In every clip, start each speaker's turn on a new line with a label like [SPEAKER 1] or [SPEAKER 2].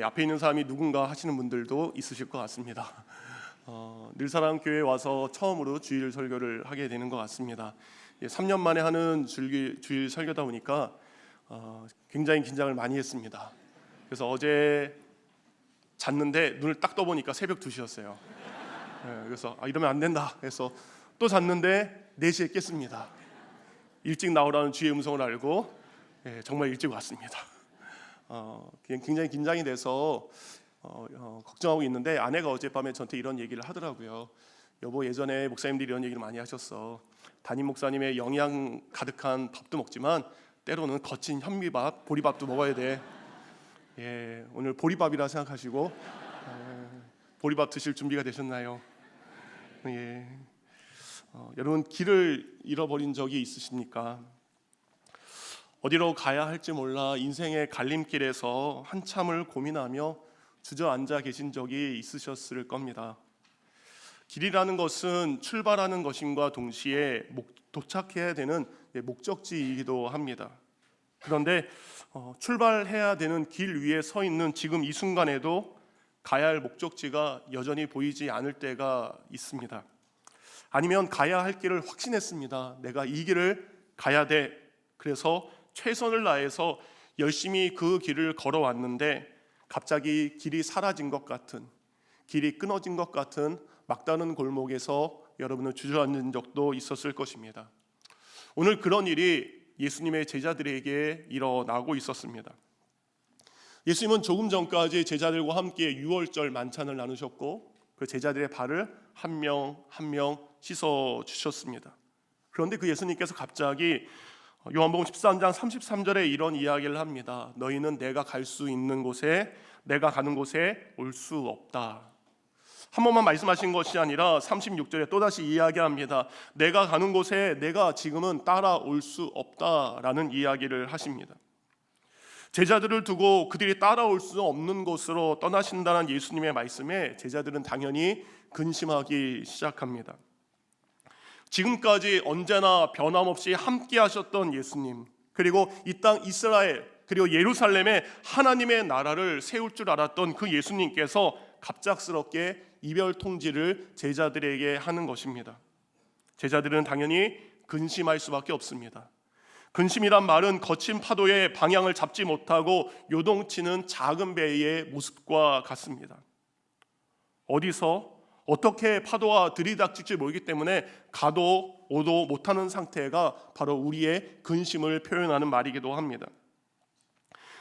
[SPEAKER 1] 앞에 있는 사람이 누군가 하시는 분들도 있으실 것 같습니다. 늘사랑교회에 와서 처음으로 주일 설교를 하게 되는 것 같습니다. 3년 만에 하는 주일 설교다 보니까 굉장히 긴장을 많이 했습니다. 그래서 어제 잤는데 눈을 딱 떠보니까 새벽 2시였어요. 그래서 이러면 안 된다 해서 또 잤는데 4시에 깼습니다. 일찍 나오라는 주의 음성을 알고 정말 일찍 왔습니다. 굉장히 긴장이 돼서 걱정하고 있는데 아내가 어젯밤에 저한테 이런 얘기를 하더라고요. 여보, 예전에 목사님들이 이런 얘기를 많이 하셨어. 담임 목사님의 영양 가득한 밥도 먹지만 때로는 거친 현미밥, 보리밥도 먹어야 돼. 오늘 보리밥이라 생각하시고 보리밥 드실 준비가 되셨나요? 여러분, 길을 잃어버린 적이 있으십니까? 어디로 가야 할지 몰라 인생의 갈림길에서 한참을 고민하며 주저앉아 계신 적이 있으셨을 겁니다. 길이라는 것은 출발하는 것임과 동시에 도착해야 되는 목적지이기도 합니다. 그런데 출발해야 되는 길 위에 서 있는 지금 이 순간에도 가야 할 목적지가 여전히 보이지 않을 때가 있습니다. 아니면 가야 할 길을 확신했습니다. 내가 이 길을 가야 돼. 그래서 최선을 다해서 열심히 그 길을 걸어왔는데 갑자기 길이 사라진 것 같은, 길이 끊어진 것 같은 막다른 골목에서 여러분은 주저앉은 적도 있었을 것입니다. 오늘 그런 일이 예수님의 제자들에게 일어나고 있었습니다. 예수님은 조금 전까지 제자들과 함께 유월절 만찬을 나누셨고 그 제자들의 발을 한 명 한 명 씻어 주셨습니다. 그런데 그 예수님께서 갑자기 요한복음 13장 33절에 이런 이야기를 합니다. 너희는 내가 갈 수 있는 곳에, 내가 가는 곳에 올 수 없다. 한 번만 말씀하신 것이 아니라 36절에 또다시 이야기합니다. 내가 가는 곳에 내가 지금은 따라올 수 없다라는 이야기를 하십니다. 제자들을 두고 그들이 따라올 수 없는 곳으로 떠나신다는 예수님의 말씀에 제자들은 당연히 근심하기 시작합니다. 지금까지 언제나 변함없이 함께 하셨던 예수님, 그리고 이 땅 이스라엘, 그리고 예루살렘에 하나님의 나라를 세울 줄 알았던 그 예수님께서 갑작스럽게 이별 통지를 제자들에게 하는 것입니다. 제자들은 당연히 근심할 수밖에 없습니다. 근심이란 말은 거친 파도의 방향을 잡지 못하고 요동치는 작은 배의 모습과 같습니다. 어디서 어떻게 파도가 들이닥칠지 모르기 때문에 가도 오도 못하는 상태가 바로 우리의 근심을 표현하는 말이기도 합니다.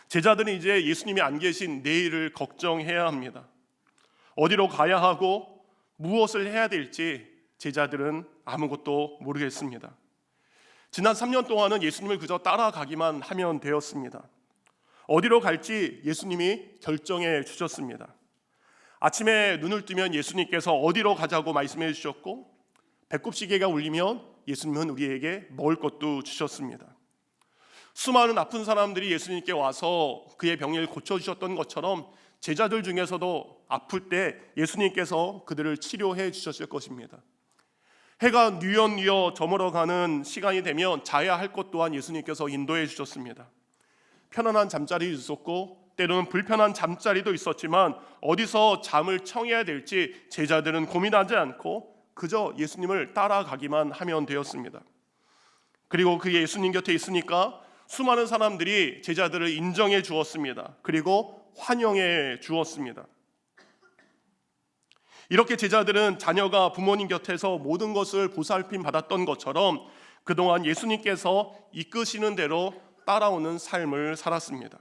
[SPEAKER 1] 제자들은 이제 예수님이 안 계신 내일을 걱정해야 합니다. 어디로 가야 하고 무엇을 해야 될지 제자들은 아무것도 모르겠습니다. 지난 3년 동안은 예수님을 그저 따라가기만 하면 되었습니다. 어디로 갈지 예수님이 결정해 주셨습니다. 아침에 눈을 뜨면 예수님께서 어디로 가자고 말씀해 주셨고 배꼽 시계가 울리면 예수님은 우리에게 먹을 것도 주셨습니다. 수많은 아픈 사람들이 예수님께 와서 그의 병을 고쳐주셨던 것처럼 제자들 중에서도 아플 때 예수님께서 그들을 치료해 주셨을 것입니다. 해가 뉘엿뉘엿 저물어가는 시간이 되면 자야 할 것 또한 예수님께서 인도해 주셨습니다. 편안한 잠자리도 있었고 때로는 불편한 잠자리도 있었지만 어디서 잠을 청해야 될지 제자들은 고민하지 않고 그저 예수님을 따라가기만 하면 되었습니다. 그리고 그 예수님 곁에 있으니까 수많은 사람들이 제자들을 인정해 주었습니다. 그리고 환영해 주었습니다. 이렇게 제자들은 자녀가 부모님 곁에서 모든 것을 보살핌 받았던 것처럼 그동안 예수님께서 이끄시는 대로 따라오는 삶을 살았습니다.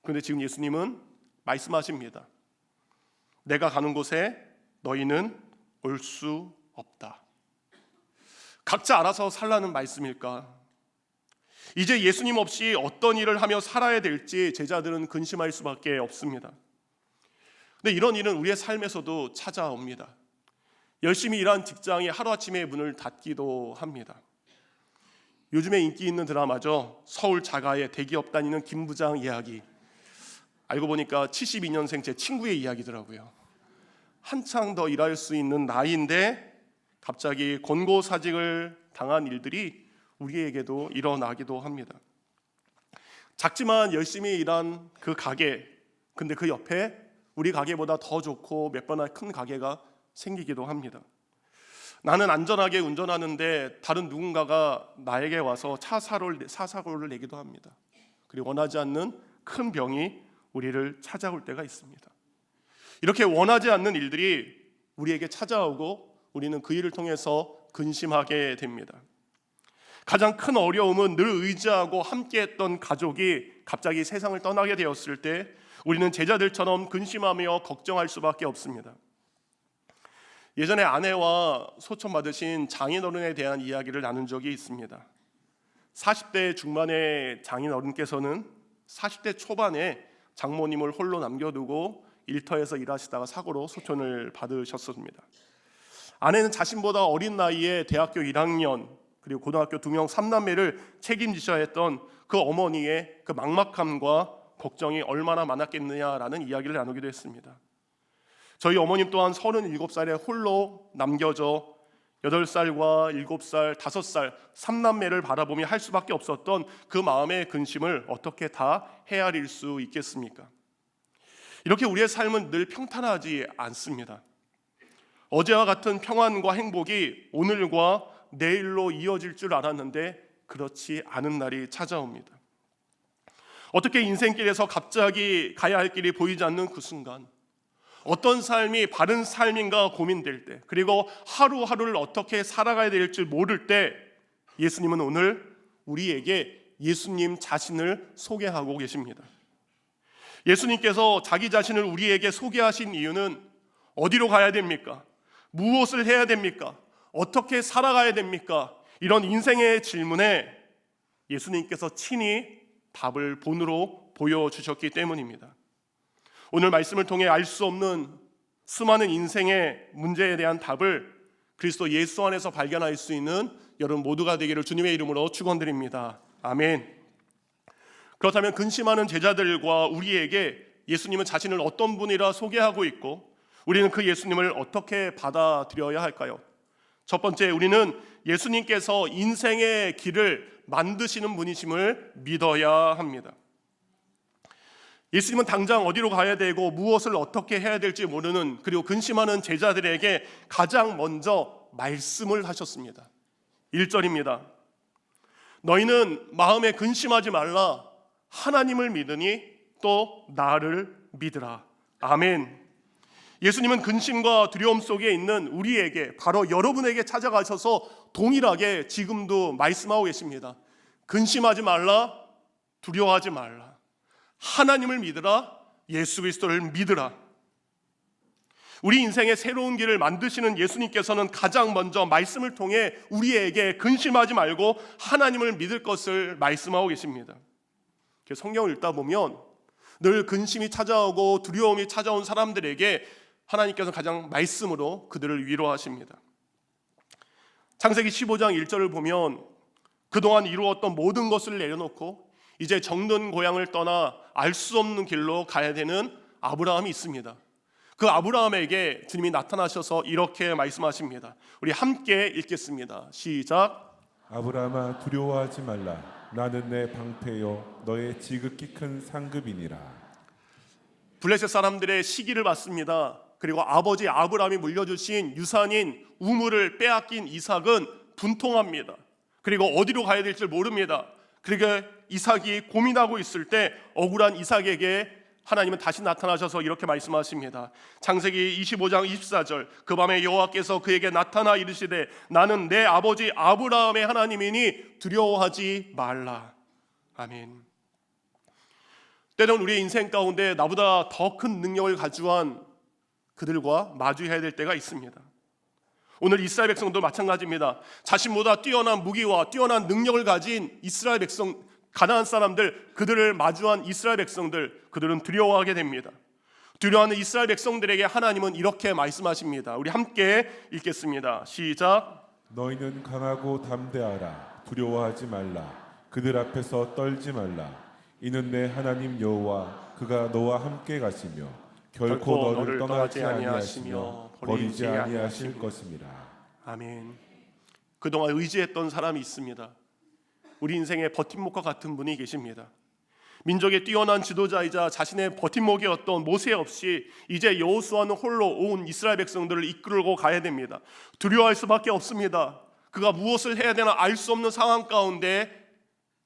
[SPEAKER 1] 그런데 지금 예수님은 말씀하십니다. 내가 가는 곳에 너희는 올 수 없다. 각자 알아서 살라는 말씀일까? 이제 예수님 없이 어떤 일을 하며 살아야 될지 제자들은 근심할 수밖에 없습니다. 근데 이런 일은 우리의 삶에서도 찾아옵니다. 열심히 일한 직장이 하루아침에 문을 닫기도 합니다. 요즘에 인기 있는 드라마죠. 서울 자가의 대기업 다니는 김 부장 이야기. 알고 보니까 72년생 제 친구의 이야기더라고요. 한창 더 일할 수 있는 나이인데 갑자기 권고사직을 당한 일들이 우리에게도 일어나기도 합니다. 작지만 열심히 일한 그 가게, 근데 그 옆에 우리 가게보다 더 좋고 몇 배나 큰 가게가 생기기도 합니다. 나는 안전하게 운전하는데 다른 누군가가 나에게 와서 사사고를 내기도 합니다. 그리고 원하지 않는 큰 병이 우리를 찾아올 때가 있습니다. 이렇게 원하지 않는 일들이 우리에게 찾아오고 우리는 그 일을 통해서 근심하게 됩니다. 가장 큰 어려움은 늘 의지하고 함께했던 가족이 갑자기 세상을 떠나게 되었을 때 우리는 제자들처럼 근심하며 걱정할 수밖에 없습니다. 예전에 아내와 소천 받으신 장인어른에 대한 이야기를 나눈 적이 있습니다. 40대 중반의 장인어른께서는 40대 초반에 장모님을 홀로 남겨두고 일터에서 일하시다가 사고로 소천을 받으셨습니다. 아내는 자신보다 어린 나이에 대학교 1학년 그리고 고등학교 2명 3남매를 책임지셔야 했던 그 어머니의 그 막막함과 걱정이 얼마나 많았겠느냐라는 이야기를 나누기도 했습니다. 저희 어머님 또한 37살에 홀로 남겨져 8살과 7살, 5살 3남매를 바라보며 할 수밖에 없었던 그 마음의 근심을 어떻게 다 헤아릴 수 있겠습니까? 이렇게 우리의 삶은 늘 평탄하지 않습니다. 어제와 같은 평안과 행복이 오늘과 내일로 이어질 줄 알았는데 그렇지 않은 날이 찾아옵니다. 어떻게 인생길에서 갑자기 가야 할 길이 보이지 않는 그 순간, 어떤 삶이 바른 삶인가 고민될 때, 그리고 하루하루를 어떻게 살아가야 될지 모를 때 예수님은 오늘 우리에게 예수님 자신을 소개하고 계십니다. 예수님께서 자기 자신을 우리에게 소개하신 이유는 어디로 가야 됩니까? 무엇을 해야 됩니까? 어떻게 살아가야 됩니까? 이런 인생의 질문에 예수님께서 친히 답을 본으로 보여주셨기 때문입니다. 오늘 말씀을 통해 알 수 없는 수많은 인생의 문제에 대한 답을 그리스도 예수 안에서 발견할 수 있는 여러분 모두가 되기를 주님의 이름으로 축원드립니다. 아멘. 그렇다면 근심하는 제자들과 우리에게 예수님은 자신을 어떤 분이라 소개하고 있고 우리는 그 예수님을 어떻게 받아들여야 할까요? 첫 번째, 우리는 예수님께서 인생의 길을 만드시는 분이심을 믿어야 합니다. 예수님은 당장 어디로 가야 되고 무엇을 어떻게 해야 될지 모르는 그리고 근심하는 제자들에게 가장 먼저 말씀을 하셨습니다. 1절입니다. 너희는 마음에 근심하지 말라. 하나님을 믿으니 또 나를 믿으라. 아멘. 예수님은 근심과 두려움 속에 있는 우리에게, 바로 여러분에게 찾아가셔서 동일하게 지금도 말씀하고 계십니다. 근심하지 말라, 두려워하지 말라. 하나님을 믿으라, 예수 그리스도를 믿으라. 우리 인생의 새로운 길을 만드시는 예수님께서는 가장 먼저 말씀을 통해 우리에게 근심하지 말고 하나님을 믿을 것을 말씀하고 계십니다. 성경을 읽다 보면 늘 근심이 찾아오고 두려움이 찾아온 사람들에게 하나님께서 가장 말씀으로 그들을 위로하십니다. 창세기 15장 1절을 보면 그동안 이루었던 모든 것을 내려놓고 이제 정든 고향을 떠나 알 수 없는 길로 가야 되는 아브라함이 있습니다. 그 아브라함에게 주님이 나타나셔서 이렇게 말씀하십니다. 우리 함께 읽겠습니다. 시작.
[SPEAKER 2] 아브라함아 두려워하지 말라. 나는 내 방패요 너의 지극히 큰 상급이니라.
[SPEAKER 1] 블레셋 사람들의 시기를 받습니다. 그리고 아버지 아브라함이 물려주신 유산인 우물을 빼앗긴 이삭은 분통합니다. 그리고 어디로 가야 될지 모릅니다. 그러니까 이삭이 고민하고 있을 때 억울한 이삭에게 하나님은 다시 나타나셔서 이렇게 말씀하십니다. 창세기 25장 24절. 그 밤에 여호와께서 그에게 나타나 이르시되 나는 내 아버지 아브라함의 하나님이니 두려워하지 말라. 아멘. 때론 우리의 인생 가운데 나보다 더 큰 능력을 가지고한 그들과 마주해야 될 때가 있습니다. 오늘 이스라엘 백성도 마찬가지입니다. 자신보다 뛰어난 무기와 뛰어난 능력을 가진 이스라엘 백성, 가나안 사람들, 그들을 마주한 이스라엘 백성들, 그들은 두려워하게 됩니다. 두려워하는 이스라엘 백성들에게 하나님은 이렇게 말씀하십니다. 우리 함께 읽겠습니다. 시작.
[SPEAKER 2] 너희는 강하고 담대하라. 두려워하지 말라. 그들 앞에서 떨지 말라. 이는 내 하나님 여호와 그가 너와 함께 가시며 결코 너를 떠나지 아니하시며 버리지 아니하실 것임이라.
[SPEAKER 1] 아멘. 그동안 의지했던 사람이 있습니다. 우리 인생의 버팀목과 같은 분이 계십니다. 민족의 뛰어난 지도자이자 자신의 버팀목이었던 모세 없이 이제 여호수아는 홀로 온 이스라엘 백성들을 이끌고 가야 됩니다. 두려워할 수밖에 없습니다. 그가 무엇을 해야 되나 알 수 없는 상황 가운데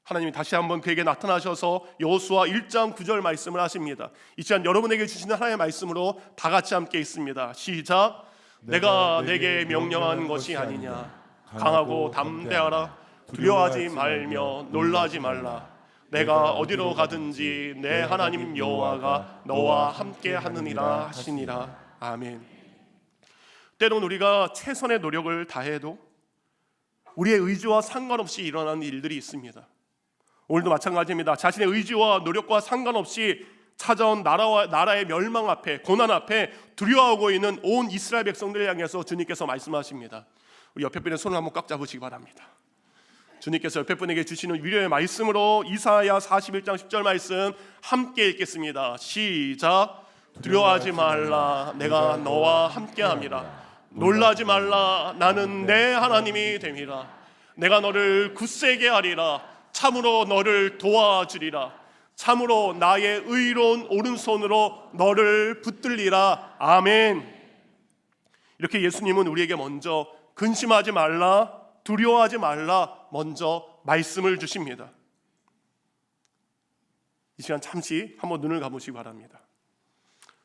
[SPEAKER 1] 하나님이 다시 한번 그에게 나타나셔서 여호수아 1장 9절 말씀을 하십니다. 이 시간 여러분에게 주시는 하나님의 말씀으로 다 같이 함께 있습니다. 시작. 내가 내게 명령한 것이 아니냐. 강하고 담대하라. 두려워하지 말며 놀라지 말라. 내가 어디로 가든지 내 하나님 여호와가 너와 함께 하느니라 하시니라. 아멘. 때론 우리가 최선의 노력을 다해도 우리의 의지와 상관없이 일어나는 일들이 있습니다. 오늘도 마찬가지입니다. 자신의 의지와 노력과 상관없이 찾아온 나라의 멸망 앞에, 고난 앞에 두려워하고 있는 온 이스라엘 백성들을 향해서 주님께서 말씀하십니다. 우리 옆에 분의 손을 한번 꽉 잡으시기 바랍니다. 주님께서 옆에 분에게 주시는 위로의 말씀으로 이사야 41장 10절 말씀 함께 읽겠습니다. 시작. 두려워하지 말라. 내가 너와 함께함이라. 놀라지 말라. 나는 내 하나님이 됨이라. 내가 너를 굳세게 하리라. 참으로 너를 도와주리라. 참으로 나의 의로운 오른손으로 너를 붙들리라. 아멘. 이렇게 예수님은 우리에게 먼저 근심하지 말라, 두려워하지 말라 먼저 말씀을 주십니다. 이 시간 잠시 한번 눈을 감으시기 바랍니다.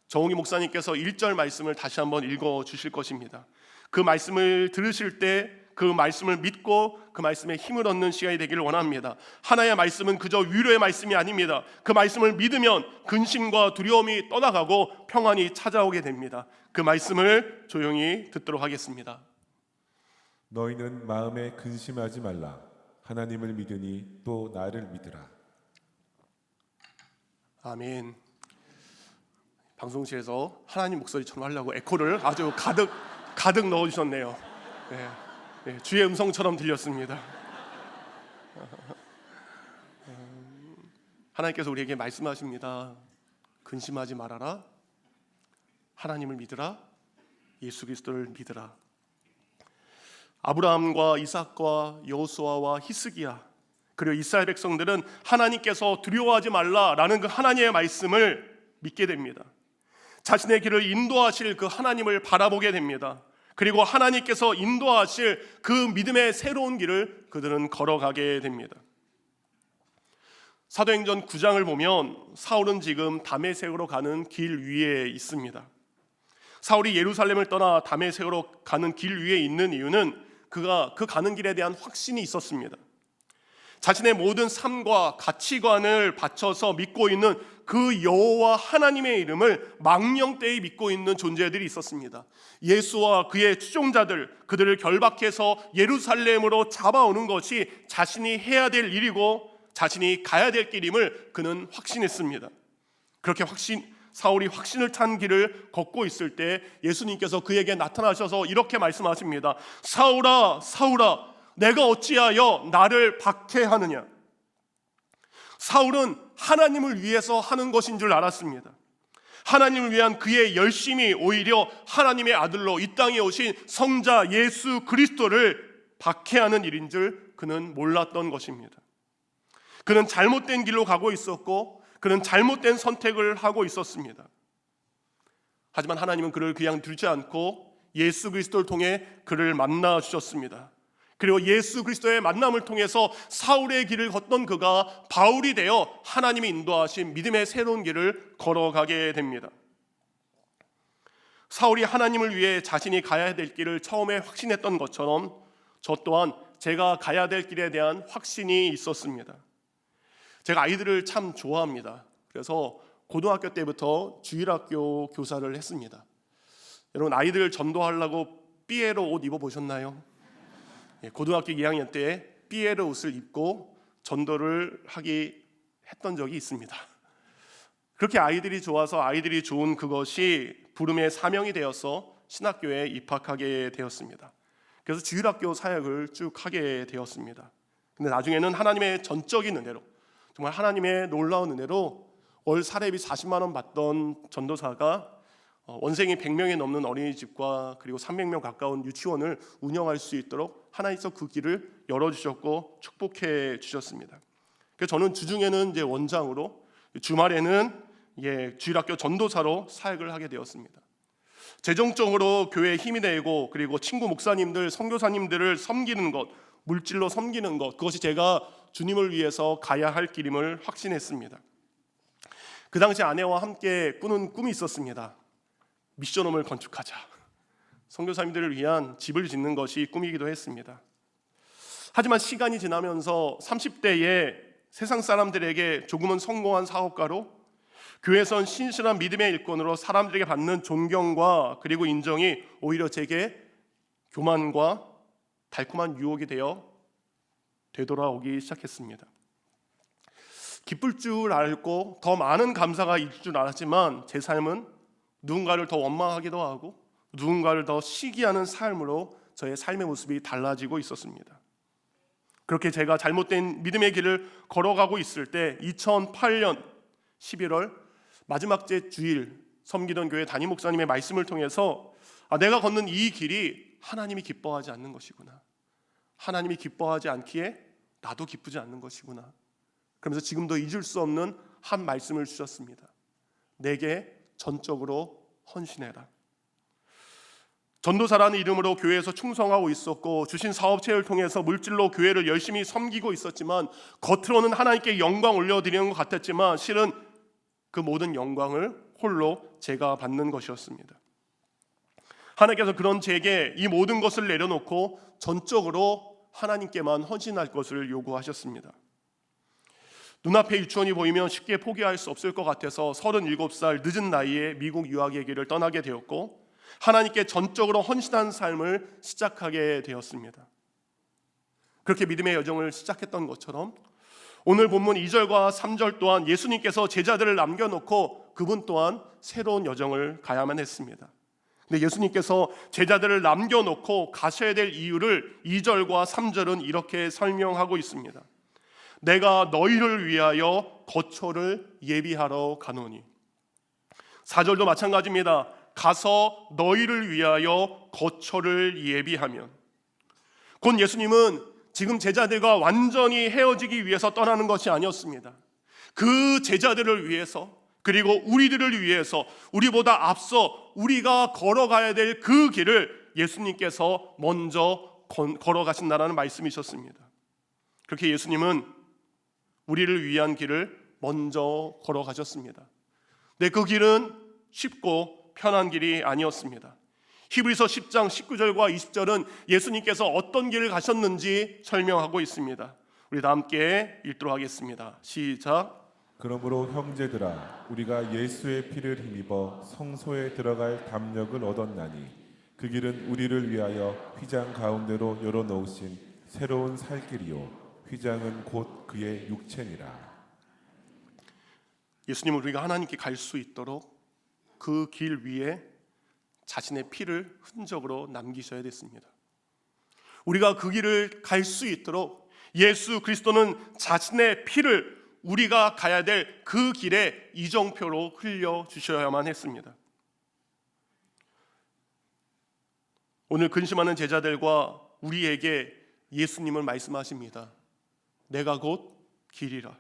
[SPEAKER 1] 정홍희 목사님께서 1절 말씀을 다시 한번 읽어 주실 것입니다. 그 말씀을 들으실 때 그 말씀을 믿고 그 말씀에 힘을 얻는 시간이 되기를 원합니다. 하나의 말씀은 그저 위로의 말씀이 아닙니다. 그 말씀을 믿으면 근심과 두려움이 떠나가고 평안이 찾아오게 됩니다. 그 말씀을 조용히 듣도록 하겠습니다.
[SPEAKER 2] 너희는 마음에 근심하지 말라. 하나님을 믿으니 또 나를 믿으라.
[SPEAKER 1] 아멘. 방송실에서 하나님 목소리처럼 하려고 에코를 아주 가득 넣어주셨네요. 네. 네, 주의 음성처럼 들렸습니다. 하나님께서 우리에게 말씀하십니다. 근심하지 말아라. 하나님을 믿으라. 예수 그리스도를 믿으라. 아브라함과 이삭과 여호수아와 히스기야 그리고 이스라엘 백성들은 하나님께서 두려워하지 말라라는 그 하나님의 말씀을 믿게 됩니다. 자신의 길을 인도하실 그 하나님을 바라보게 됩니다. 그리고 하나님께서 인도하실 그 믿음의 새로운 길을 그들은 걸어가게 됩니다. 사도행전 9장을 보면 사울은 지금 다메섹으로 가는 길 위에 있습니다. 사울이 예루살렘을 떠나 다메섹으로 가는 길 위에 있는 이유는 그가 그 가는 길에 대한 확신이 있었습니다. 자신의 모든 삶과 가치관을 바쳐서 믿고 있는 그 여호와 하나님의 이름을 망령되이 믿고 있는 존재들이 있었습니다. 예수와 그의 추종자들, 그들을 결박해서 예루살렘으로 잡아오는 것이 자신이 해야 될 일이고 자신이 가야 될 길임을 그는 확신했습니다. 그렇게 사울이 확신을 찬 길을 걷고 있을 때 예수님께서 그에게 나타나셔서 이렇게 말씀하십니다. 사울아, 사울아, 내가 어찌하여 나를 박해하느냐? 사울은 하나님을 위해서 하는 것인 줄 알았습니다. 하나님을 위한 그의 열심이 오히려 하나님의 아들로 이 땅에 오신 성자 예수 그리스도를 박해하는 일인 줄 그는 몰랐던 것입니다. 그는 잘못된 길로 가고 있었고 그는 잘못된 선택을 하고 있었습니다. 하지만 하나님은 그를 그냥 두지 않고 예수 그리스도를 통해 그를 만나 주셨습니다. 그리고 예수 그리스도의 만남을 통해서 사울의 길을 걷던 그가 바울이 되어 하나님이 인도하신 믿음의 새로운 길을 걸어가게 됩니다. 사울이 하나님을 위해 자신이 가야 될 길을 처음에 확신했던 것처럼 저 또한 제가 가야 될 길에 대한 확신이 있었습니다. 제가 아이들을 참 좋아합니다. 그래서 고등학교 때부터 주일학교 교사를 했습니다. 여러분 아이들 전도하려고 삐에로 옷 입어보셨나요? 고등학교 2학년 때 삐에르 옷을 입고 전도를 했던 적이 있습니다. 그렇게 아이들이 좋아서 아이들이 좋은 그것이 부름의 사명이 되어서 신학교에 입학하게 되었습니다. 그래서 주일학교 사역을 쭉 하게 되었습니다. 근데 나중에는 하나님의 전적인 은혜로 정말 하나님의 놀라운 은혜로 월 사례비 40만 원 받던 전도사가 원생이 100명이 넘는 어린이집과 그리고 300명 가까운 유치원을 운영할 수 있도록 하나님께서 그 길을 열어주셨고 축복해 주셨습니다. 그래서 저는 주중에는 이제 원장으로, 주말에는 주일학교 전도사로 사역을 하게 되었습니다. 재정적으로 교회에 힘이 되고, 그리고 친구 목사님들, 선교사님들을 섬기는 것, 물질로 섬기는 것, 그것이 제가 주님을 위해서 가야 할 길임을 확신했습니다. 그 당시 아내와 함께 꾸는 꿈이 있었습니다. 미션홈을 건축하자. 선교사님들을 위한 집을 짓는 것이 꿈이기도 했습니다. 하지만 시간이 지나면서 30대에 세상 사람들에게 조금은 성공한 사업가로, 교회에선 신실한 믿음의 일꾼으로 사람들에게 받는 존경과 그리고 인정이 오히려 제게 교만과 달콤한 유혹이 되돌아오기 시작했습니다. 기쁠 줄 알고 더 많은 감사가 있을 줄 알았지만 제 삶은 누군가를 더 원망하기도 하고 누군가를 더 시기하는 삶으로 저의 삶의 모습이 달라지고 있었습니다. 그렇게 제가 잘못된 믿음의 길을 걸어가고 있을 때 2008년 11월 마지막 주일 섬기던 교회 담임 목사님의 말씀을 통해서 내가 걷는 이 길이 하나님이 기뻐하지 않는 것이구나. 하나님이 기뻐하지 않기에 나도 기쁘지 않는 것이구나. 그러면서 지금도 잊을 수 없는 한 말씀을 주셨습니다. 내게 전적으로 헌신해라. 전도사라는 이름으로 교회에서 충성하고 있었고 주신 사업체를 통해서 물질로 교회를 열심히 섬기고 있었지만 겉으로는 하나님께 영광 올려드리는 것 같았지만 실은 그 모든 영광을 홀로 제가 받는 것이었습니다. 하나님께서 그런 제게 이 모든 것을 내려놓고 전적으로 하나님께만 헌신할 것을 요구하셨습니다. 눈앞에 유치원이 보이면 쉽게 포기할 수 없을 것 같아서 37살 늦은 나이에 미국 유학의 길을 떠나게 되었고 하나님께 전적으로 헌신한 삶을 시작하게 되었습니다. 그렇게 믿음의 여정을 시작했던 것처럼 오늘 본문 2절과 3절 또한 예수님께서 제자들을 남겨놓고 그분 또한 새로운 여정을 가야만 했습니다. 근데 예수님께서 제자들을 남겨놓고 가셔야 될 이유를 2절과 3절은 이렇게 설명하고 있습니다. 내가 너희를 위하여 거처를 예비하러 가노니. 4절도 마찬가지입니다. 가서 너희를 위하여 거처를 예비하면. 곧 예수님은 지금 제자들과 완전히 헤어지기 위해서 떠나는 것이 아니었습니다. 그 제자들을 위해서, 그리고 우리들을 위해서 우리보다 앞서 우리가 걸어가야 될 그 길을 예수님께서 먼저 걸어가신다라는 말씀이셨습니다. 그렇게 예수님은 우리를 위한 길을 먼저 걸어가셨습니다. 네, 그 길은 쉽고 편한 길이 아니었습니다. 히브리서 10장 19절과 20절은 예수님께서 어떤 길을 가셨는지 설명하고 있습니다. 우리 다 함께 읽도록 하겠습니다. 시작.
[SPEAKER 2] 그러므로 형제들아 우리가 예수의 피를 힘입어 성소에 들어갈 담력을 얻었나니 그 길은 우리를 위하여 휘장 가운데로 열어놓으신 새로운 살 길이요 휘장은 곧 그의 육체니라.
[SPEAKER 1] 예수님은 우리가 하나님께 갈 수 있도록 그 길 위에 자신의 피를 흔적으로 남기셔야 됐습니다. 우리가 그 길을 갈 수 있도록 예수 그리스도는 자신의 피를 우리가 가야 될 그 길에 이정표로 흘려주셔야만 했습니다. 오늘 근심하는 제자들과 우리에게 예수님을 말씀하십니다. 내가 곧 길이라.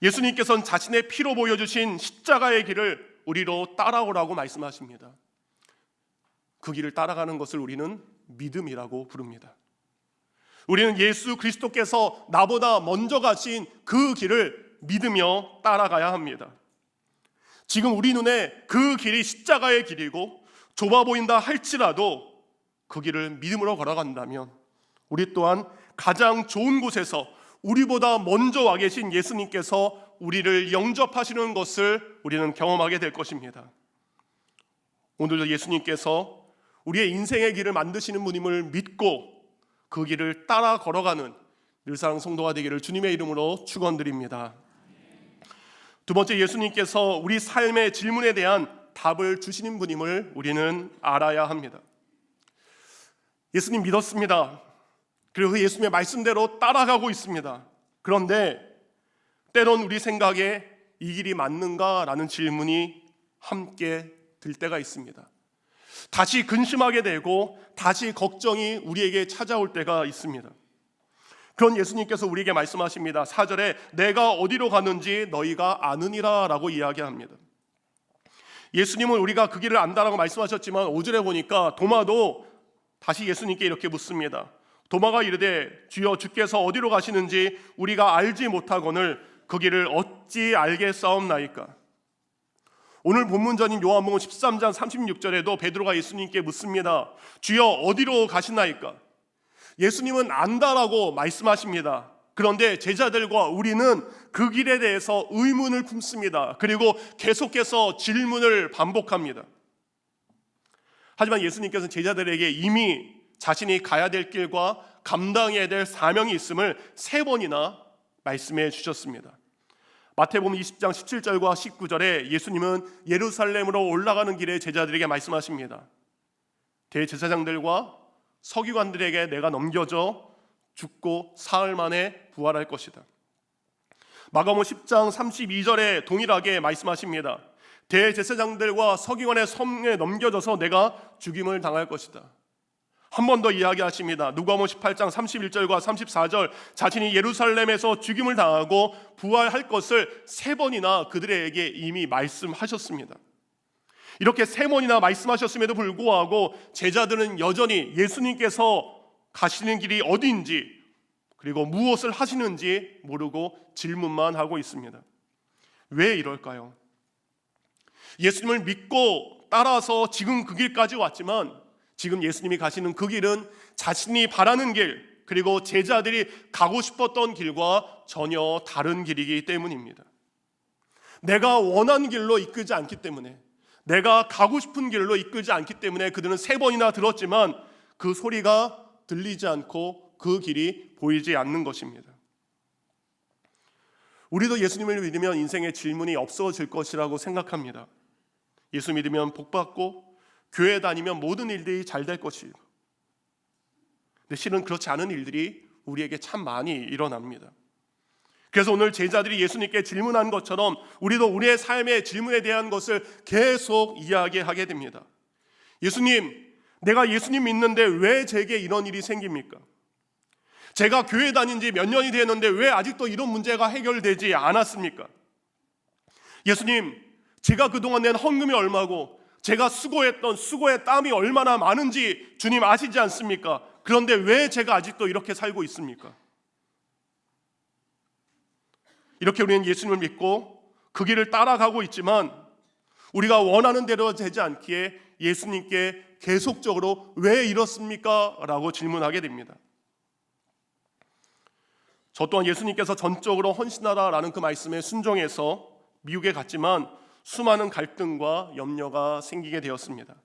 [SPEAKER 1] 예수님께서는 자신의 피로 보여주신 십자가의 길을 우리로 따라오라고 말씀하십니다. 그 길을 따라가는 것을 우리는 믿음이라고 부릅니다. 우리는 예수 그리스도께서 나보다 먼저 가신 그 길을 믿으며 따라가야 합니다. 지금 우리 눈에 그 길이 십자가의 길이고 좁아 보인다 할지라도 그 길을 믿음으로 걸어간다면 우리 또한 가장 좋은 곳에서 우리보다 먼저 와 계신 예수님께서 우리를 영접하시는 것을 우리는 경험하게 될 것입니다. 오늘도 예수님께서 우리의 인생의 길을 만드시는 분임을 믿고 그 길을 따라 걸어가는 늘사랑 성도가 되기를 주님의 이름으로 축원드립니다. 두 번째, 예수님께서 우리 삶의 질문에 대한 답을 주시는 분임을 우리는 알아야 합니다. 예수님 믿었습니다. 그리고 그 예수님의 말씀대로 따라가고 있습니다. 그런데 때론 우리 생각에 이 길이 맞는가라는 질문이 함께 들 때가 있습니다. 다시 근심하게 되고 다시 걱정이 우리에게 찾아올 때가 있습니다. 그런 예수님께서 우리에게 말씀하십니다. 4절에 내가 어디로 가는지 너희가 아느니라 라고 이야기합니다. 예수님은 우리가 그 길을 안다라고 말씀하셨지만 5절에 보니까 도마도 다시 예수님께 이렇게 묻습니다. 도마가 이르되 주여 주께서 어디로 가시는지 우리가 알지 못하거늘 그 길을 어찌 알겠사옵나이까. 오늘 본문전인 요한복음 13장 36절에도 베드로가 예수님께 묻습니다. 주여 어디로 가시나이까. 예수님은 안다라고 말씀하십니다. 그런데 제자들과 우리는 그 길에 대해서 의문을 품습니다. 그리고 계속해서 질문을 반복합니다. 하지만 예수님께서는 제자들에게 이미 자신이 가야 될 길과 감당해야 될 사명이 있음을 3번이나 말씀해 주셨습니다. 마태복음 20장 17절과 19절에 예수님은 예루살렘으로 올라가는 길에 제자들에게 말씀하십니다. 대제사장들과 서기관들에게 내가 넘겨져 죽고 사흘 만에 부활할 것이다. 마가복음 10장 32절에 동일하게 말씀하십니다. 대제사장들과 서기관의 손에 넘겨져서 내가 죽임을 당할 것이다. 한 번 더 이야기하십니다. 누가복음 18장 31절과 34절 자신이 예루살렘에서 죽임을 당하고 부활할 것을 3번이나 그들에게 이미 말씀하셨습니다. 이렇게 3번이나 말씀하셨음에도 불구하고 제자들은 여전히 예수님께서 가시는 길이 어디인지 그리고 무엇을 하시는지 모르고 질문만 하고 있습니다. 왜 이럴까요? 예수님을 믿고 따라서 지금 그 길까지 왔지만 지금 예수님이 가시는 그 길은 자신이 바라는 길 그리고 제자들이 가고 싶었던 길과 전혀 다른 길이기 때문입니다. 내가 원하는 길로 이끌지 않기 때문에 내가 가고 싶은 길로 이끌지 않기 때문에 그들은 3번이나 들었지만 그 소리가 들리지 않고 그 길이 보이지 않는 것입니다. 우리도 예수님을 믿으면 인생에 질문이 없어질 것이라고 생각합니다. 예수 믿으면 복받고 교회 다니면 모든 일들이 잘 될 것이고, 근데 실은 그렇지 않은 일들이 우리에게 참 많이 일어납니다. 그래서 오늘 제자들이 예수님께 질문한 것처럼 우리도 우리의 삶의 질문에 대한 것을 계속 이야기하게 됩니다. 예수님, 내가 예수님 믿는데 왜 제게 이런 일이 생깁니까? 제가 교회 다닌 지 몇 년이 되었는데 왜 아직도 이런 문제가 해결되지 않았습니까? 예수님, 제가 그동안 낸 헌금이 얼마고 제가 수고했던 수고의 땀이 얼마나 많은지 주님 아시지 않습니까? 그런데 왜 제가 아직도 이렇게 살고 있습니까? 이렇게 우리는 예수님을 믿고 그 길을 따라가고 있지만 우리가 원하는 대로 되지 않기에 예수님께 계속적으로 왜 이렇습니까? 라고 질문하게 됩니다. 저 또한 예수님께서 전적으로 헌신하라라는 그 말씀에 순종해서 미국에 갔지만 수많은 갈등과 염려가 생기게 되었습니다.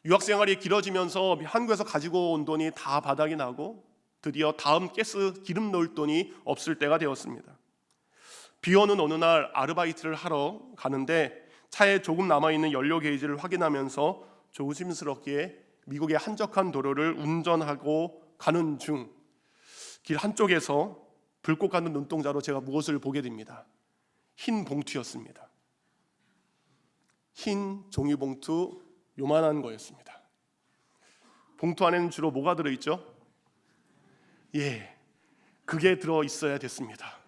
[SPEAKER 1] 유학생활이 길어지면서 한국에서 가지고 온 돈이 다 바닥이 나고 드디어 다음 가스 기름 넣을 돈이 없을 때가 되었습니다. 비 오는 어느 날 아르바이트를 하러 가는데 차에 조금 남아있는 연료 게이지를 확인하면서 조심스럽게 미국의 한적한 도로를 운전하고 가는 중 길 한쪽에서 불꽃 같은 눈동자로 제가 무엇을 보게 됩니다. 흰 봉투였습니다. 흰 종이봉투 요만한 거였습니다. 봉투 안에는 주로 뭐가 들어있죠? 그게 들어있어야 됐습니다.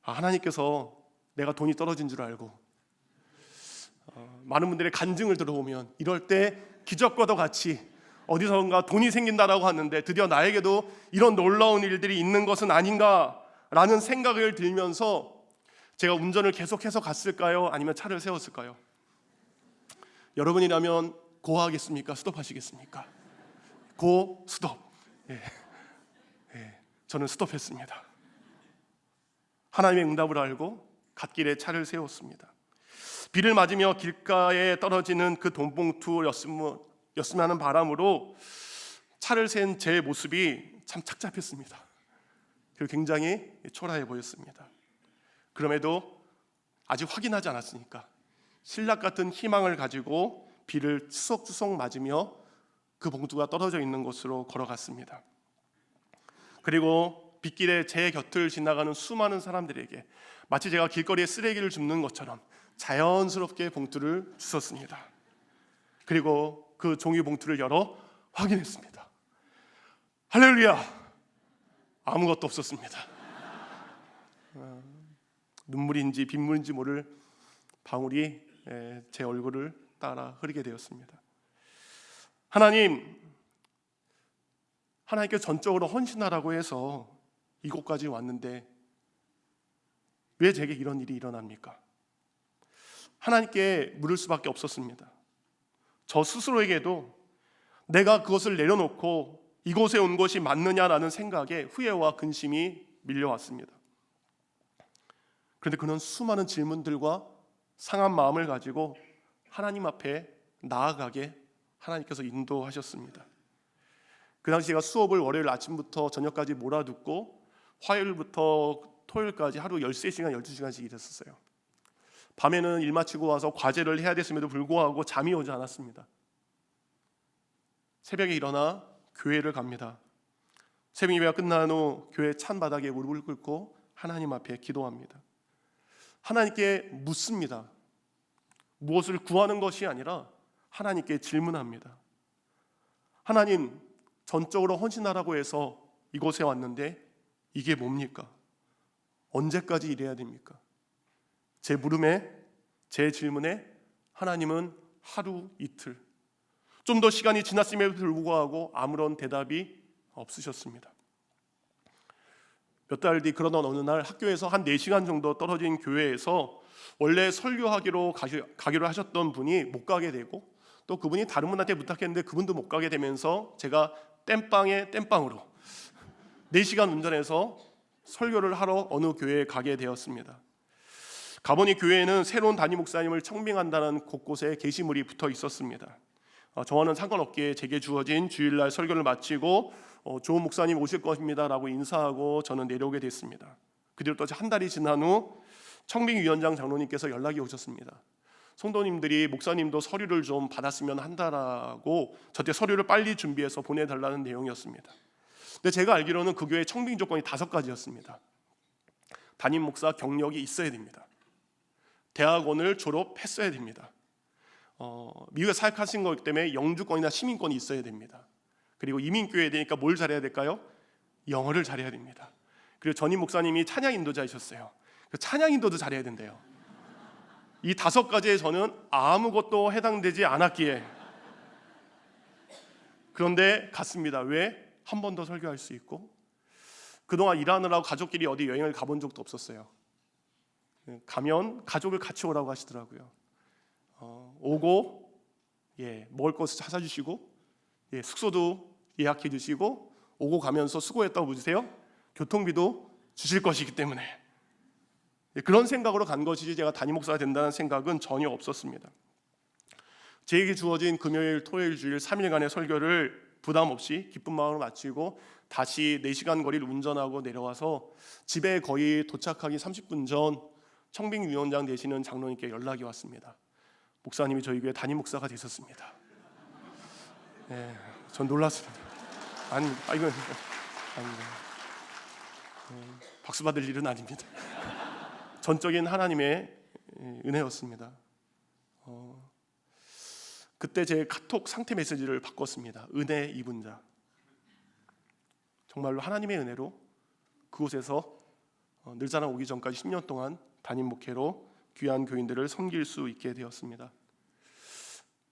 [SPEAKER 1] 하나님께서 내가 돈이 떨어진 줄 알고 많은 분들의 간증을 들어보면 이럴 때 기적과도 같이 어디선가 돈이 생긴다라고 하는데 드디어 나에게도 이런 놀라운 일들이 있는 것은 아닌가라는 생각을 들면서 제가 운전을 계속해서 갔을까요? 아니면 차를 세웠을까요? 여러분이라면 고 하겠습니까? 스톱하시겠습니까? 고, 스톱. 저는 스톱했습니다. 하나님의 응답을 알고 갓길에 차를 세웠습니다. 비를 맞으며 길가에 떨어지는 그 돈봉투였으면 하는 바람으로 차를 센 제 모습이 참 착잡했습니다. 그리고 굉장히 초라해 보였습니다. 그럼에도 아직 확인하지 않았으니까 신락 같은 희망을 가지고 비를 추석추석 맞으며 그 봉투가 떨어져 있는 곳으로 걸어갔습니다. 그리고 빗길에 제 곁을 지나가는 수많은 사람들에게 마치 제가 길거리에 쓰레기를 줍는 것처럼 자연스럽게 봉투를 주웠습니다. 그리고 그 종이 봉투를 열어 확인했습니다. 할렐루야! 아무것도 없었습니다. 눈물인지 빗물인지 모를 방울이 제 얼굴을 따라 흐르게 되었습니다. 하나님께 전적으로 헌신하라고 해서 이곳까지 왔는데 왜 제게 이런 일이 일어납니까? 하나님께 물을 수밖에 없었습니다. 저 스스로에게도 내가 그것을 내려놓고 이곳에 온 것이 맞느냐라는 생각에 후회와 근심이 밀려왔습니다. 그런데 그런 수많은 질문들과 상한 마음을 가지고 하나님 앞에 나아가게 하나님께서 인도하셨습니다. 그 당시 제가 수업을 월요일 아침부터 저녁까지 몰아듣고 화요일부터 토요일까지 하루 13시간, 12시간씩 일했었어요. 밤에는 일 마치고 와서 과제를 해야 됐음에도 불구하고 잠이 오지 않았습니다. 새벽에 일어나 교회를 갑니다. 새벽 예배가 끝난 후 교회 찬바닥에 무릎을 꿇고 하나님 앞에 기도합니다. 하나님께 묻습니다. 무엇을 구하는 것이 아니라 하나님께 질문합니다. 하나님, 전적으로 헌신하라고 해서 이곳에 왔는데 이게 뭡니까? 언제까지 일해야 됩니까? 제 물음에, 제 질문에 하나님은 하루 이틀, 좀 더 시간이 지났음에도 불구하고 아무런 대답이 없으셨습니다. 몇 달 뒤 그러던 어느 날 학교에서 한 4시간 정도 떨어진 교회에서 원래 설교하기로 가기로 하셨던 분이 못 가게 되고 또 그분이 다른 분한테 부탁했는데 그분도 못 가게 되면서 제가 땜빵에 땜빵으로 4시간 운전해서 설교를 하러 어느 교회에 가게 되었습니다. 가보니 교회에는 새로운 담임 목사님을 청빙한다는 곳곳에 게시물이 붙어 있었습니다. 저와는 상관없기에 제게 주어진 주일날 설교를 마치고 좋은 목사님 오실 것입니다 라고 인사하고 저는 내려오게 됐습니다. 그뒤로 또 한 달이 지난 후 청빙위원장 장로님께서 연락이 오셨습니다. 성도님들이 목사님도 서류를 좀 받았으면 한다라고 저한테 서류를 빨리 준비해서 보내달라는 내용이었습니다. 근데 제가 알기로는 그 교회 청빙 조건이 5가지였습니다. 담임 목사 경력이 있어야 됩니다. 대학원을 졸업했어야 됩니다. 미국에 사역하신 거기 때문에 영주권이나 시민권이 있어야 됩니다. 그리고 이민교회에 되니까 뭘 잘해야 될까요? 영어를 잘해야 됩니다. 그리고 전임 목사님이 찬양 인도자이셨어요. 그 찬양 인도도 잘해야 된대요. 이 5가지에 저는 아무것도 해당되지 않았기에 그런데 갔습니다. 왜? 한 번 더 설교할 수 있고 그동안 일하느라고 가족끼리 어디 여행을 가본 적도 없었어요. 가면 가족을 같이 오라고 하시더라고요. 오고 먹을 것을 찾아주시고 숙소도 예약해 주시고 오고 가면서 수고했다고 묻으세요. 교통비도 주실 것이기 때문에 그런 생각으로 간 것이지 제가 담임 목사가 된다는 생각은 전혀 없었습니다. 제게 주어진 금요일, 토요일, 주일 3일간의 설교를 부담 없이 기쁜 마음으로 마치고 다시 4시간 거리를 운전하고 내려와서 집에 거의 도착하기 30분 전 청빙위원장 되시는 장로님께 연락이 왔습니다. 목사님이 저희 교회 담임 목사가 되셨습니다. 전 놀랐습니다. 이건 아닙니다. 박수 받을 일은 아닙니다. 전적인 하나님의 은혜였습니다. 그때 제 카톡 상태 메시지를 바꿨습니다. 은혜 입은 자. 정말로 하나님의 은혜로 그곳에서 늘사랑 오기 전까지 10년 동안 담임 목회로 귀한 교인들을 섬길 수 있게 되었습니다.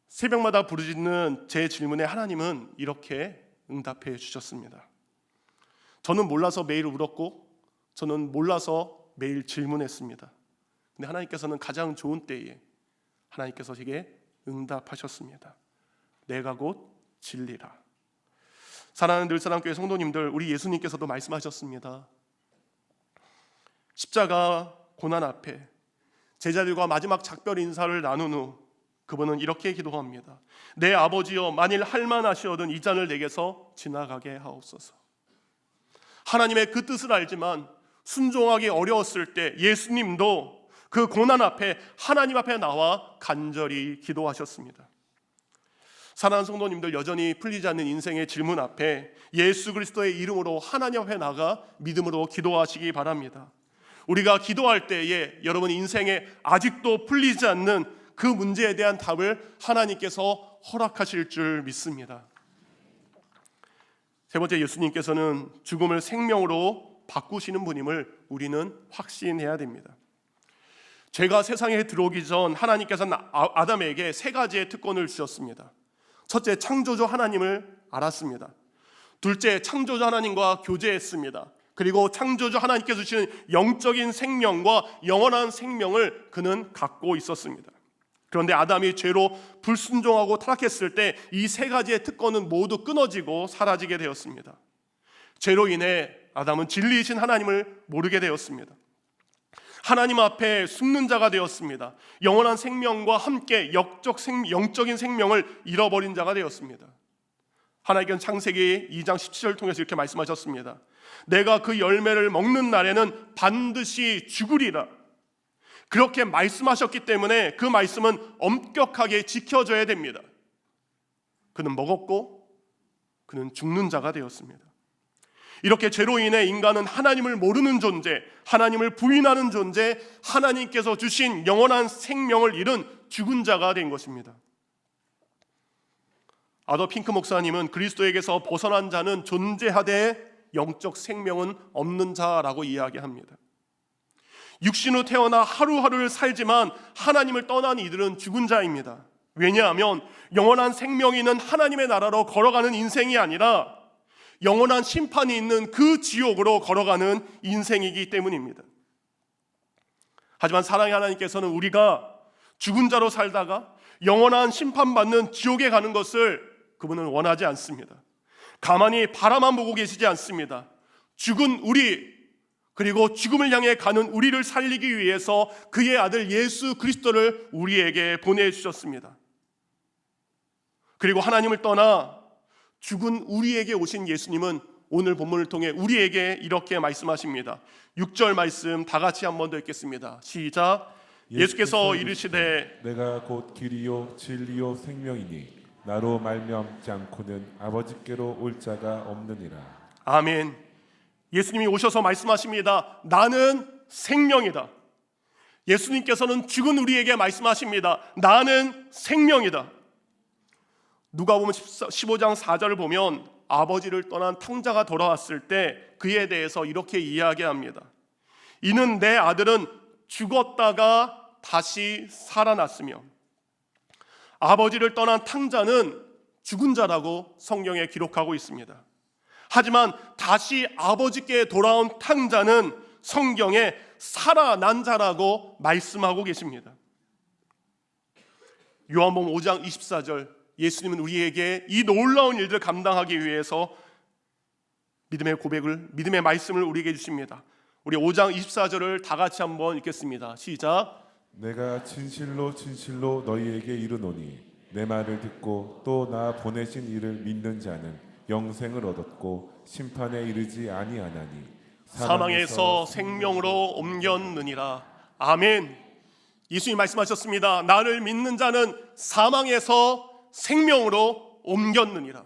[SPEAKER 1] 새벽마다 부르짖는 제 질문에 하나님은 이렇게 응답해 주셨습니다. 저는 몰라서 매일 울었고 저는 몰라서 매일 질문했습니다. 근데 하나님께서는 가장 좋은 때에 하나님께서 제게 응답하셨습니다. 내가 곧 진리라. 사랑하는 늘사랑교회 성도님들, 우리 예수님께서도 말씀하셨습니다. 십자가 고난 앞에 제자들과 마지막 작별 인사를 나눈 후 그분은 이렇게 기도합니다. 내 아버지여, 만일 할만하시거든 이 잔을 내게서 지나가게 하옵소서. 하나님의 그 뜻을 알지만 순종하기 어려웠을 때 예수님도 그 고난 앞에 하나님 앞에 나와 간절히 기도하셨습니다. 사랑하는 성도님들, 여전히 풀리지 않는 인생의 질문 앞에 예수 그리스도의 이름으로 하나님 앞에 나가 믿음으로 기도하시기 바랍니다. 우리가 기도할 때에 여러분 인생에 아직도 풀리지 않는 그 문제에 대한 답을 하나님께서 허락하실 줄 믿습니다. 세 번째, 예수님께서는 죽음을 생명으로 바꾸시는 분임을 우리는 확신해야 됩니다. 죄가 세상에 들어오기 전 하나님께서는 아담에게 세 가지의 특권을 주셨습니다. 첫째, 창조주 하나님을 알았습니다. 둘째, 창조주 하나님과 교제했습니다. 그리고 창조주 하나님께서 주시는 영적인 생명과 영원한 생명을 그는 갖고 있었습니다. 그런데 아담이 죄로 불순종하고 타락했을 때 이 세 가지의 특권은 모두 끊어지고 사라지게 되었습니다. 죄로 인해 아담은 진리이신 하나님을 모르게 되었습니다. 하나님 앞에 숨는 자가 되었습니다. 영원한 생명과 함께 영적인 생명을 잃어버린 자가 되었습니다. 하나님께서는 창세기 2장 17절을 통해서 이렇게 말씀하셨습니다. 내가 그 열매를 먹는 날에는 반드시 죽으리라. 그렇게 말씀하셨기 때문에 그 말씀은 엄격하게 지켜져야 됩니다. 그는 먹었고 그는 죽는 자가 되었습니다. 이렇게 죄로 인해 인간은 하나님을 모르는 존재, 하나님을 부인하는 존재, 하나님께서 주신 영원한 생명을 잃은 죽은 자가 된 것입니다. 아더 핑크 목사님은 그리스도에게서 벗어난 자는 존재하되 영적 생명은 없는 자라고 이야기합니다. 육신으로 태어나 하루하루를 살지만 하나님을 떠난 이들은 죽은 자입니다. 왜냐하면 영원한 생명이 있는 하나님의 나라로 걸어가는 인생이 아니라 영원한 심판이 있는 그 지옥으로 걸어가는 인생이기 때문입니다. 하지만 사랑의 하나님께서는 우리가 죽은 자로 살다가 영원한 심판받는 지옥에 가는 것을 그분은 원하지 않습니다. 가만히 바라만 보고 계시지 않습니다. 죽은 우리, 그리고 죽음을 향해 가는 우리를 살리기 위해서 그의 아들 예수 그리스도를 우리에게 보내주셨습니다. 그리고 하나님을 떠나 죽은 우리에게 오신 예수님은 오늘 본문을 통해 우리에게 이렇게 말씀하십니다. 6절 말씀 다 같이 한 번 더 읽겠습니다. 시작. 예수께서 이르시되
[SPEAKER 2] 내가 곧 길이요 진리요 생명이니 나로 말미암지 않고는 아버지께로 올 자가 없느니라.
[SPEAKER 1] 아멘. 예수님이 오셔서 말씀하십니다. 나는 생명이다. 예수님께서는 죽은 우리에게 말씀하십니다. 나는 생명이다. 누가복음 15장 4절을 보면 아버지를 떠난 탕자가 돌아왔을 때 그에 대해서 이렇게 이야기합니다. 이는 내 아들은 죽었다가 다시 살아났으며, 아버지를 떠난 탕자는 죽은 자라고 성경에 기록하고 있습니다. 하지만 다시 아버지께 돌아온 탕자는 성경에 살아난 자라고 말씀하고 계십니다. 요한복음 5장 24절, 예수님은 우리에게 이 놀라운 일들을 감당하기 위해서 믿음의 고백을, 믿음의 말씀을 우리에게 주십니다. 우리 5장 24절을 다 같이 한번 읽겠습니다. 시작.
[SPEAKER 2] 내가 진실로 진실로 너희에게 이르노니 내 말을 듣고 또 나 보내신 이를 믿는 자는 영생을 얻었고 심판에 이르지 아니하나니
[SPEAKER 1] 사망에서 생명으로 옮겼느니라. 아멘. 예수님 말씀하셨습니다. 나를 믿는 자는 사망에서 생명으로 옮겼느니라.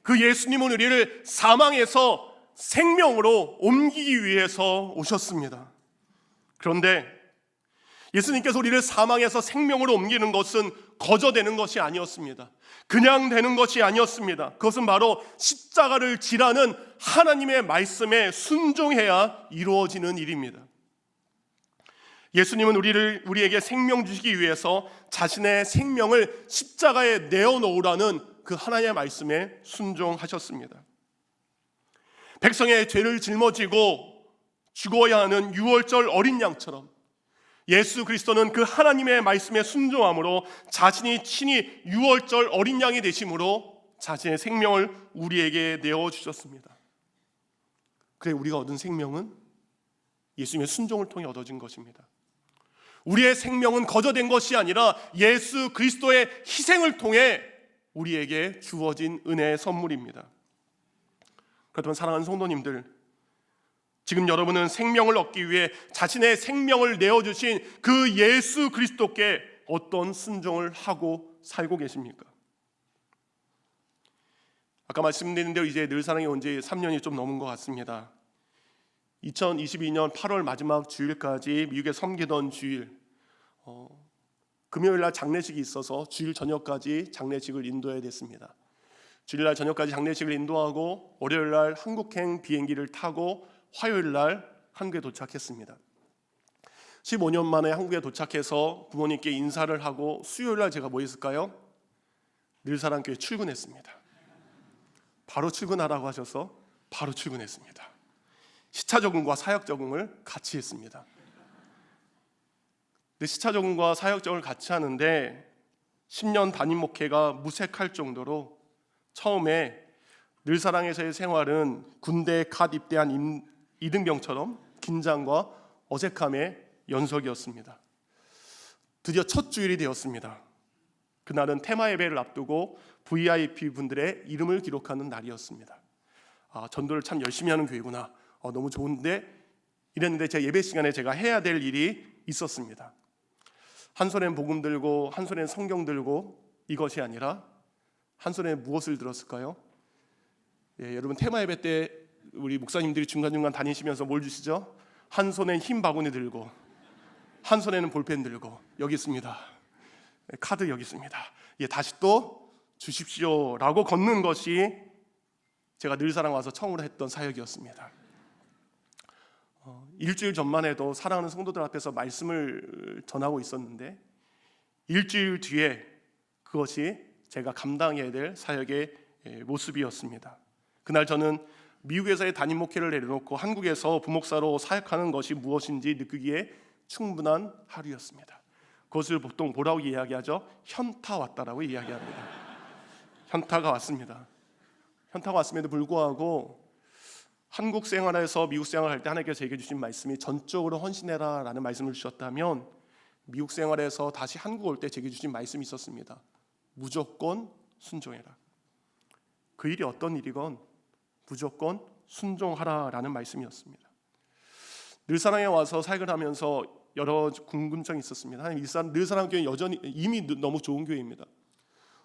[SPEAKER 1] 그 예수님은 우리를 사망에서 생명으로 옮기기 위해서 오셨습니다. 그런데 예수님께서 우리를 사망에서 생명으로 옮기는 것은 거저 되는 것이 아니었습니다. 그냥 되는 것이 아니었습니다. 그것은 바로 십자가를 지라는 하나님의 말씀에 순종해야 이루어지는 일입니다. 예수님은 우리에게 생명 주시기 위해서 자신의 생명을 십자가에 내어놓으라는 그 하나님의 말씀에 순종하셨습니다. 백성의 죄를 짊어지고 죽어야 하는 유월절 어린 양처럼 예수 그리스도는 그 하나님의 말씀에 순종함으로 자신이 친히 유월절 어린 양이 되심으로 자신의 생명을 우리에게 내어주셨습니다. 그래 우리가 얻은 생명은 예수님의 순종을 통해 얻어진 것입니다. 우리의 생명은 거저된 것이 아니라 예수 그리스도의 희생을 통해 우리에게 주어진 은혜의 선물입니다. 그렇다면 사랑하는 성도님들, 지금 여러분은 생명을 얻기 위해 자신의 생명을 내어주신 그 예수 그리스도께 어떤 순종을 하고 살고 계십니까? 아까 말씀드린 대로 이제 늘사랑이 온 지 3년이 좀 넘은 것 같습니다. 2022년 8월 마지막 주일까지 미국에 섬기던 주일, 금요일 날 장례식이 있어서 주일 저녁까지 장례식을 인도해야 됐습니다. 주일날 저녁까지 장례식을 인도하고 월요일날 한국행 비행기를 타고 화요일날 한국에 도착했습니다. 15년 만에 한국에 도착해서 부모님께 인사를 하고 수요일날 제가 뭐 했을까요? 늘사랑교회 출근했습니다. 바로 출근하라고 하셔서 바로 출근했습니다. 시차 적응과 사역 적응을 같이 했습니다. 근데 시차 적응과 사역 적응을 같이 하는데 10년 담임 목회가 무색할 정도로 처음에 늘사랑에서의 생활은 군대에 갓 입대한 이등병처럼 긴장과 어색함의 연속이었습니다. 드디어 첫 주일이 되었습니다. 그날은 테마 예배를 앞두고 VIP 분들의 이름을 기록하는 날이었습니다. 전도를 참 열심히 하는 교회구나. 너무 좋은데 이랬는데 제 예배 시간에 제가 해야 될 일이 있었습니다. 한 손엔 복음 들고 한 손엔 성경 들고 이것이 아니라 한 손에 무엇을 들었을까요? 여러분 테마 예배 때 우리 목사님들이 중간중간 다니시면서 뭘 주시죠? 한 손엔 흰 바구니 들고 한 손에는 볼펜 들고 여기 있습니다. 카드 여기 있습니다. 다시 또 주십시오라고 걷는 것이 제가 늘사랑 와서 처음으로 했던 사역이었습니다. 일주일 전만 해도 사랑하는 성도들 앞에서 말씀을 전하고 있었는데 일주일 뒤에 그것이 제가 감당해야 될 사역의 모습이었습니다. 그날 저는 미국에서의 담임 목회를 내려놓고 한국에서 부목사로 사역하는 것이 무엇인지 느끼기에 충분한 하루였습니다. 그것을 보통 뭐라고 이야기하죠? 현타 왔다라고 이야기합니다. 현타가 왔습니다. 현타가 왔음에도 불구하고 한국 생활에서 미국 생활할 때 하나님께서 제게 주신 말씀이 전적으로 헌신해라 라는 말씀을 주셨다면 미국 생활에서 다시 한국 올 때 제게 주신 말씀이 있었습니다. 무조건 순종해라. 그 일이 어떤 일이건 무조건 순종하라 라는 말씀이었습니다. 늘사랑에 와서 사역을 하면서 여러 궁금증이 있었습니다. 하나님, 늘사랑 교회 여전히 이미 너무 좋은 교회입니다.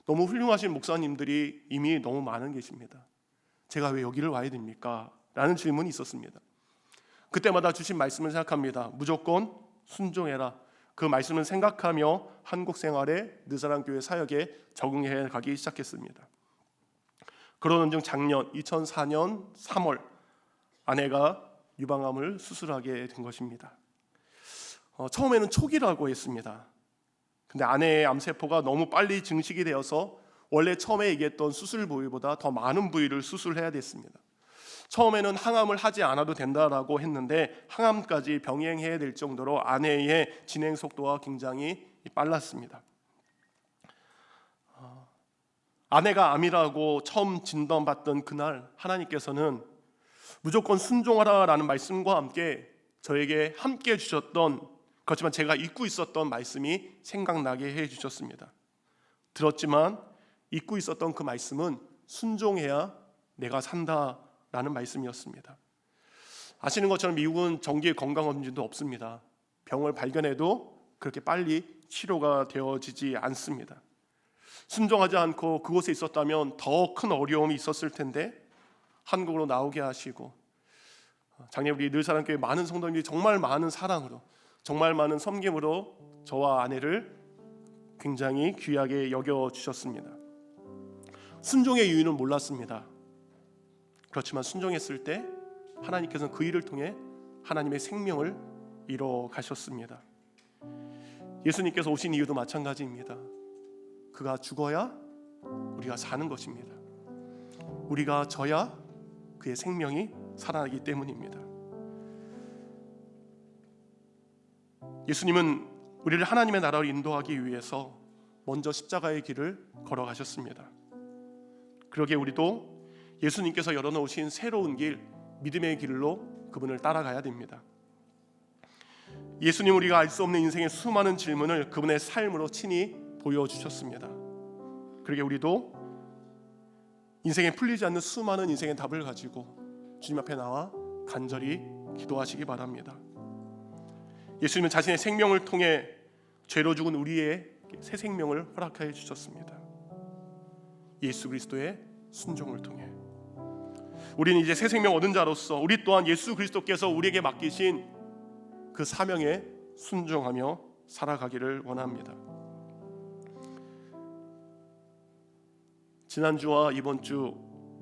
[SPEAKER 1] 너무 훌륭하신 목사님들이 이미 너무 많은 계십니다. 제가 왜 여기를 와야 됩니까? 라는 질문이 있었습니다. 그때마다 주신 말씀을 생각합니다. 무조건 순종해라. 그 말씀을 생각하며 한국 생활에 늘사랑 교회 사역에 적응해 가기 시작했습니다. 그러는 중 작년 2004년 3월 아내가 유방암을 수술하게 된 것입니다. 처음에는 초기라고 했습니다. 근데 아내의 암세포가 너무 빨리 증식이 되어서 원래 처음에 얘기했던 수술 부위보다 더 많은 부위를 수술해야 됐습니다. 처음에는 항암을 하지 않아도 된다라고 했는데 항암까지 병행해야 될 정도로 아내의 진행 속도가 굉장히 빨랐습니다. 아내가 암이라고 처음 진단받던 그날 하나님께서는 무조건 순종하라라는 말씀과 함께 저에게 함께 주셨던 그렇지만 제가 잊고 있었던 말씀이 생각나게 해주셨습니다. 들었지만 잊고 있었던 그 말씀은 순종해야 내가 산다라는 말씀이었습니다. 아시는 것처럼 미국은 정기의 건강검진도 없습니다. 병을 발견해도 그렇게 빨리 치료가 되어지지 않습니다. 순종하지 않고 그곳에 있었다면 더 큰 어려움이 있었을 텐데 한국으로 나오게 하시고 작년 우리 늘사랑교회 많은 성도님들이 정말 많은 사랑으로 정말 많은 섬김으로 저와 아내를 굉장히 귀하게 여겨주셨습니다. 순종의 이유는 몰랐습니다. 그렇지만 순종했을 때 하나님께서는 그 일을 통해 하나님의 생명을 이뤄 가셨습니다. 예수님께서 오신 이유도 마찬가지입니다. 그가 죽어야 우리가 사는 것입니다. 우리가 져야 그의 생명이 살아나기 때문입니다. 예수님은 우리를 하나님의 나라로 인도하기 위해서 먼저 십자가의 길을 걸어가셨습니다. 그러기에 우리도 예수님께서 열어놓으신 새로운 길, 믿음의 길로 그분을 따라가야 됩니다. 예수님 우리가 알 수 없는 인생의 수많은 질문을 그분의 삶으로 친히 보여주셨습니다. 그러기에 우리도 인생에 풀리지 않는 수많은 인생의 답을 가지고 주님 앞에 나와 간절히 기도하시기 바랍니다. 예수님은 자신의 생명을 통해 죄로 죽은 우리의 새 생명을 허락하여 주셨습니다. 예수 그리스도의 순종을 통해 우리는 이제 새 생명 얻은 자로서 우리 또한 예수 그리스도께서 우리에게 맡기신 그 사명에 순종하며 살아가기를 원합니다. 지난주와 이번 주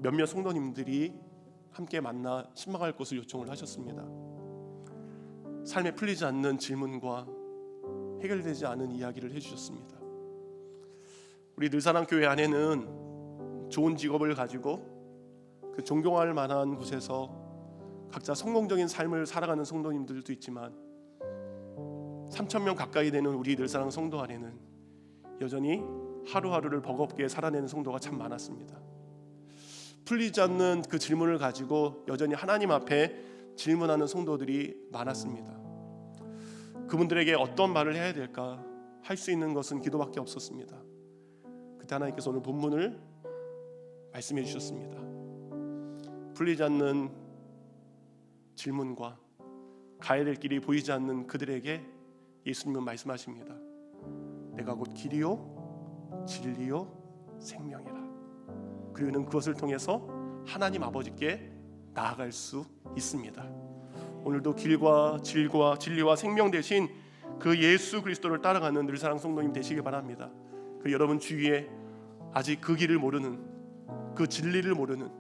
[SPEAKER 1] 몇몇 성도님들이 함께 만나 신방할 것을 요청을 하셨습니다. 삶에 풀리지 않는 질문과 해결되지 않은 이야기를 해주셨습니다. 우리 늘사랑교회 안에는 좋은 직업을 가지고 그 존경할 만한 곳에서 각자 성공적인 삶을 살아가는 성도님들도 있지만 3,000명 가까이 되는 우리 늘사랑 성도 안에는 여전히 하루하루를 버겁게 살아내는 성도가 참 많았습니다. 풀리지 않는 그 질문을 가지고 여전히 하나님 앞에 질문하는 성도들이 많았습니다. 그분들에게 어떤 말을 해야 될까 할 수 있는 것은 기도밖에 없었습니다. 그때 하나님께서 오늘 본문을 말씀해 주셨습니다. 풀리지 않는 질문과 가야 될 길이 보이지 않는 그들에게 예수님은 말씀하십니다. 내가 곧 길이요 진리요 생명이라. 그리고 는 그것을 통해서 하나님 아버지께 나아갈 수 있습니다. 오늘도 길과 진리와 생명 대신 그 예수 그리스도를 따라가는 늘사랑 성도님 되시길 바랍니다. 그 여러분 주위에 아직 그 길을 모르는, 그 진리를 모르는,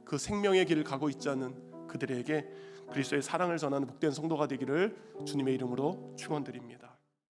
[SPEAKER 1] 그 생명의 길을 가고 있지 않은 그들에게 그리스도의 사랑을 전하는 복된 성도가 되기를 주님의 이름으로 축원드립니다.